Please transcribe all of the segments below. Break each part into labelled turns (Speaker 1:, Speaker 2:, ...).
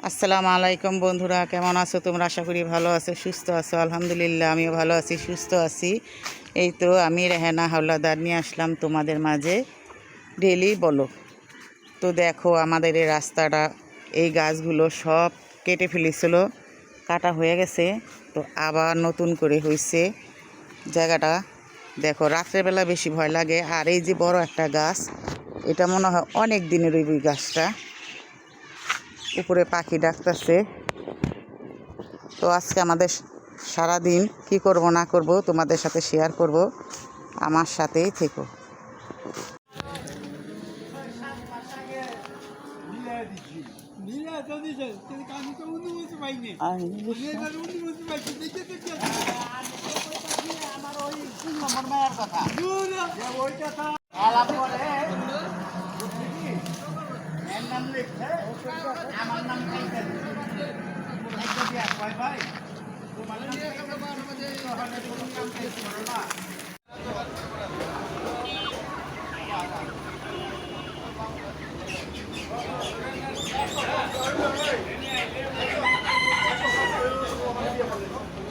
Speaker 1: আসসালামু আলাইকুম বন্ধুরা, কেমন আছো তোমরা? আশা করি ভালো আছো, সুস্থ আছো। আলহামদুলিল্লাহ আমিও ভালো আছি, সুস্থ আছি। এই তো আমি রেহানা হাওলাদার নিয়ে আসলাম তোমাদের মাঝে ডেলি ব্লগ। তো দেখো আমাদের এই রাস্তাটা, এই গাছগুলো সব কেটে ফেলেছিল, কাটা হয়ে গেছে। তো আবার নতুন করে হয়েছে জায়গাটা। দেখো রাত্রেবেলা বেশি ভয় লাগে। আর এই যে বড় একটা গাছ, এটা মনে হয় অনেক দিনের ওই গাছটা। উপরে পাখি ডাকতেছে। তো আজকে আমাদের সারাদিন কি করব না করব তোমাদের সাথে শেয়ার করব, আমার সাথেই থেকো।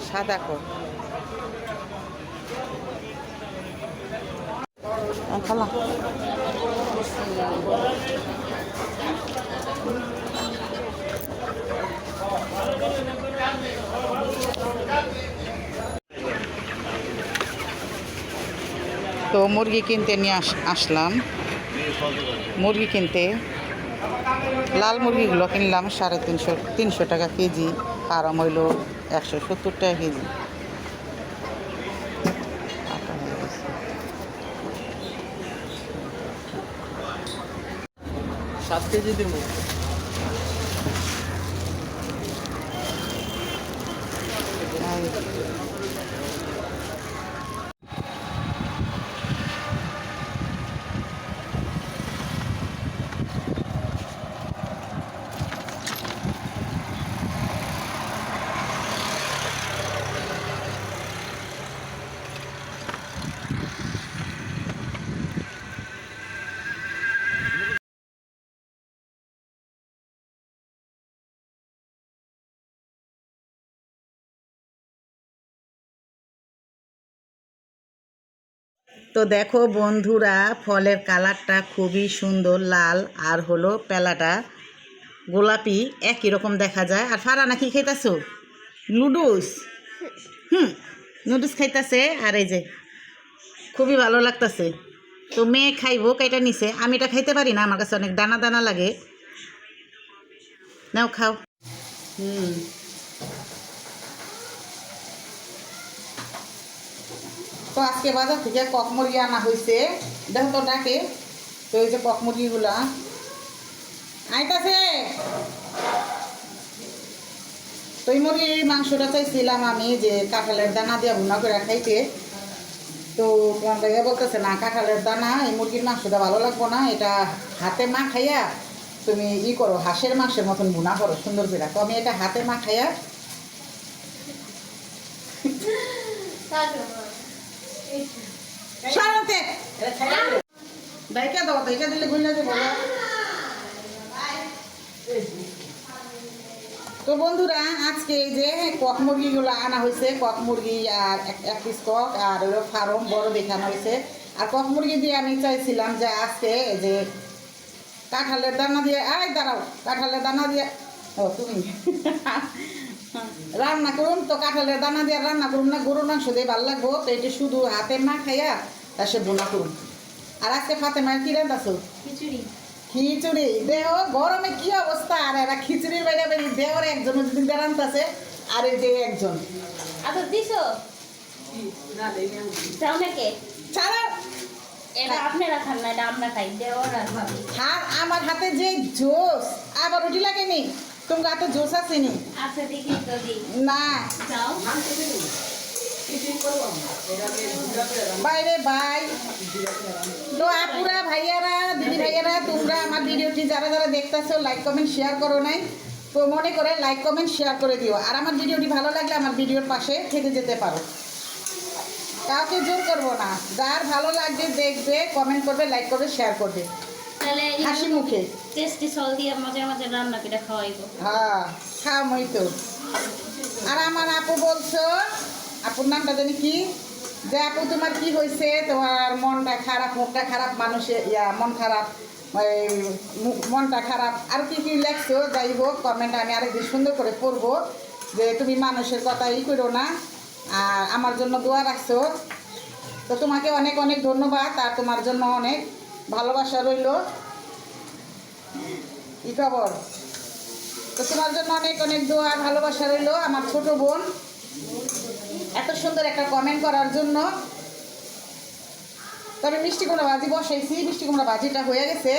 Speaker 1: সাদা কর খালা। তো মুরগি কিনতে নিয়ে আসলাম, মুরগি কিনতে। লাল মুরগিগুলো কিনলাম 350 টাকা কেজি, ফার্ম হইল 170 টাকা কেজি।
Speaker 2: 7 কেজি দিব।
Speaker 1: তো দেখো বন্ধুরা, ফলের কালারটা খুবই সুন্দর, লাল আর হলো পেলাটা গোলাপি, একই রকম দেখা যায়। আর ফারানা কি খাইতেছো? নুডলস। নুডলস খাইতেছে। আর এই যে খুবই ভালো লাগতেছে। তো মেয়ে খাইবো, কাইটা নিছে। আমি এটা খাইতে পারি না, আমার কাছে অনেক দানা দানা লাগে। নাও খাও। তো আজকে বাজার থেকে কক মুরগি আনা হয়েছে। দেখো তো ডাকে। তো এই যে কক মুরগিগুলা আইতাছে। তো এই মুরগির মাংসটা চাইছিলাম আমি, যে কাঁঠালের দানা দিয়ে ভুনা করে খাইতে। তো তোমার ভাইয়া বলতেছে না, কাঁঠালের দানা এই মুরগির মাংসটা ভালো লাগবো না, এটা হাতে মা খাইয়া তুমি করো, হাঁসের মাংসের মতন ভুনা করো সুন্দর করে। তো আমি এটা হাতে মা খাইয়া সারাতে দাইকা দাও, দাইকা দিলে গুইলা যে বলো। তো বন্ধুরা, আজকে এই যে কক মুরগিগুলো আনা হয়েছে, কক মুরগি আর এক পিস কক, আর হলো ফার্ম বড় দেখানো হয়েছে। আর কক মুরগি দিয়ে আমি চাইছিলাম যে আজকে যে কাঁঠালের দানা দিয়ে, দাঁড়াও, কাঁঠালের দানা দিয়ে, ও তুমি রান্না করুন। তো কাঁঠালের দানা দিয়ে রান্না করুন না, গরুর মাংস দিয়ে ভালো লাগবো। তো এটা শুধু হাতে মা খাইয়া তার সে বোনা করুন। আর আজকে ফাতেমার কি রান্নাছো? খিচুড়ি। খিচুড়ি দেহ গরমে কি অবস্থা! আর এরা খিচুড়ির বাইরে বেরিয়ে দেওয়ার একজন রান্তাছে, আর এই যে একজন
Speaker 3: দিছো
Speaker 1: ছাড়া।
Speaker 3: এটা আপনারা খান না, এটা আমরা খাই। দেওয়ার আর ভাবি
Speaker 1: আর আমার হাতে যে জোস, আবার রুটি লাগেনি। তোমার হাতে জোস আসেনি?
Speaker 3: আচ্ছা দেখি তো দিই।
Speaker 1: না
Speaker 3: যাও
Speaker 1: বাইরে ভাই। তো আপুরা, ভাইয়ারা, দিদি ভাইয়ারা, তোমরা আমার ভিডিওটি যারা যারা দেখতেছো, লাইক কমেন্ট শেয়ার করো নাই, তো মনে করে লাইক কমেন্ট শেয়ার করে দিও। আর আমার ভিডিওটি ভালো লাগলে আমার ভিডিওর পাশে থেকে যেতে পারো, কাউকে জোর করবো না। যার ভালো লাগবে দেখবে, কমেন্ট করবে, লাইক করবে, শেয়ার করবে।
Speaker 3: তাহলে
Speaker 2: হাসি মুখে।
Speaker 3: টেস্টি সল দিয়ে মাঝে মাঝে রান্না করে খাওয়াইবো।
Speaker 2: হ্যাঁ খামই তো। আর আমার আপু বলছো, আপুর নামটা জানি কি, যে আপু তোমার কি হয়েছে, তোমার মনটা খারাপ, মুখটা খারাপ, মানুষের মন খারাপ, মনটা খারাপ, আর কি কি লেখছো। যাই হোক কমেন্ট আমি আরেকদিন সুন্দর করে পড়বো, যে তুমি মানুষের কথা করো না, আর আমার জন্য দোয়া রাখছো। তো তোমাকে অনেক অনেক ধন্যবাদ, আর তোমার জন্য অনেক ভালোবাসা রইল। কি খবর? তো তোমার জন্য অনেক অনেক দোয়া ভালোবাসা রইল আমার ছোট বোন, এত সুন্দর একটা কমেন্ট করার জন্য। তবে মিষ্টি কুমড়া ভাজি বসাইছি, মিষ্টি কুমড়া ভাজিটা হয়ে গেছে,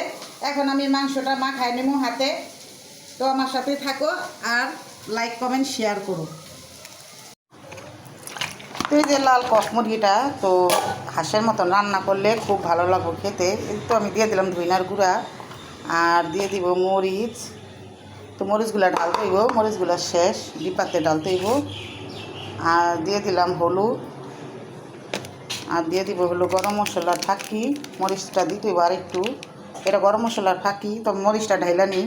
Speaker 2: এখন আমি মাংসটা মাখাই নেবো হাতে। তো আমার সাথে থাকো আর লাইক কমেন্ট শেয়ার করো। তো এই যে লাল কক মুরগিটা তো হাঁসের মতন রান্না করলে খুব ভালো লাগবে খেতে। তো আমি দিয়ে দিলাম ধইনার গুঁড়া, আর দিয়ে দিব মরিচ। তো মরিচগুলা ঢালতে হইব, মরিচগুলা শেষ ডিপাতে ঢালতে হইব। আর দিয়ে দিলাম হলুদ, আর দিয়ে দিব হলো গরম মশলার ফাঁকি। মরিচটা দিতে হইব আর একটু, এটা গরম মশলার ফাঁকি, তো মরিচটা ঢাইলা নিই।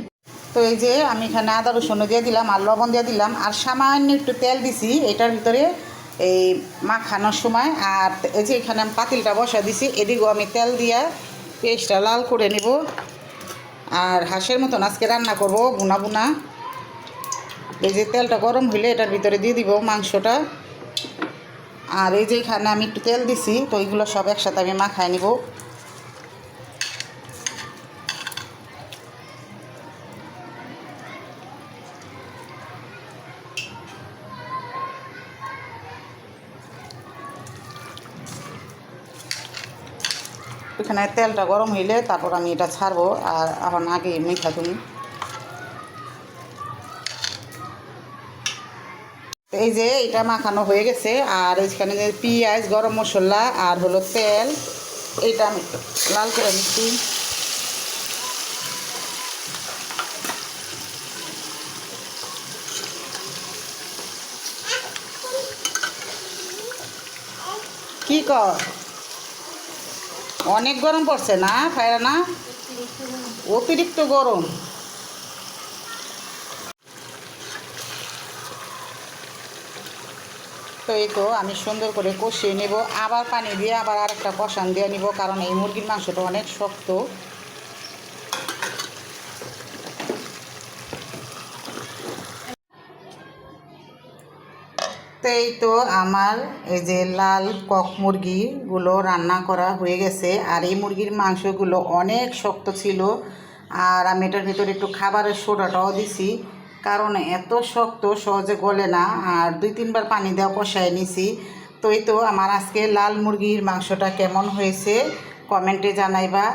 Speaker 2: তো এই যে আমি এখানে আদা রসুন দিয়ে দিলাম, আর লবণ দিয়ে দিলাম, আর সামান্য একটু তেল দিছি এটার ভিতরে এই মাখানোর সময়। আর এই যে এখানে আমি পাতিলটা বসা দিছি, এদিকেও আমি তেল দিয়া পেস্টটা লাল করে নিব। আর হাঁসের মতন আজকে রান্না করব বুনা বুনা। এই যে তেলটা গরম হইলে এটার ভিতরে দিয়ে দিব মাংসটা। আর এই যে এখানে আমি একটু তেল দিছি, তো এইগুলো সব একসাথে আমি মাখায় নিব। এখানে তেলটা গরম হইলে তারপর আমি এটা ছাড়বো। আর এখন আগে মিঠা তুমি এই যে এটা মাখানো হয়ে গেছে। আর এখানে যে পেঁয়াজ, গরম মশলা আর হলো তেল, এইটা আমি লাল করে নিচ্ছি। কি কর, অনেক গরম পড়ছে না ফায়রা না, অতিরিক্ত গরম। তো এই তো আমি সুন্দর করে কষিয়ে নেব, আবার পানি দিয়ে আবার আরেকটা কষান দিয়ে নিব, কারণ এই মুরগির মাংসটা অনেক শক্ত। তো এই তো আমার এই যে লাল কক মুরগিগুলো রান্না করা হয়ে গেছে। আর এই মুরগির মাংসগুলো অনেক শক্ত ছিল, আর আমি এটার ভিতরে একটু খাবারের সোডাটাও দিছি, কারণ এত শক্ত সহজে গলে না। আর 2-3 বার পানি দেওয়া কষায় নিছি। তো এই তো আমার আজকে লাল মুরগির মাংসটা কেমন হয়েছে কমেন্টে জানাইবা।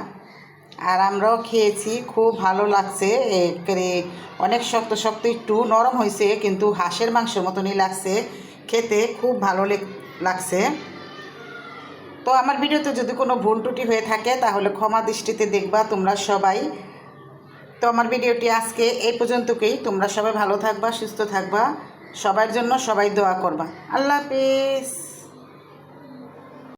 Speaker 2: আর আমরাও খেয়েছি, খুব ভালো লাগছে। অনেক শক্ত শক্ত, একটু নরম হয়েছে, কিন্তু হাঁসের মাংসের মতনই লাগছে খেতে, খুব ভালো লাগছে। তো আমার ভিডিওতে যদি কোনো ভুল ত্রুটি হয়ে থাকে তাহলে ক্ষমা দৃষ্টিতে দেখবা তোমরা সবাই। তো আমার ভিডিওটি আজকে এই পর্যন্তই। তোমরা সবাই ভালো থাকবা, সুস্থ থাকবা, সবার জন্য সবাই দোয়া করবা। আল্লাহ হাফেজ।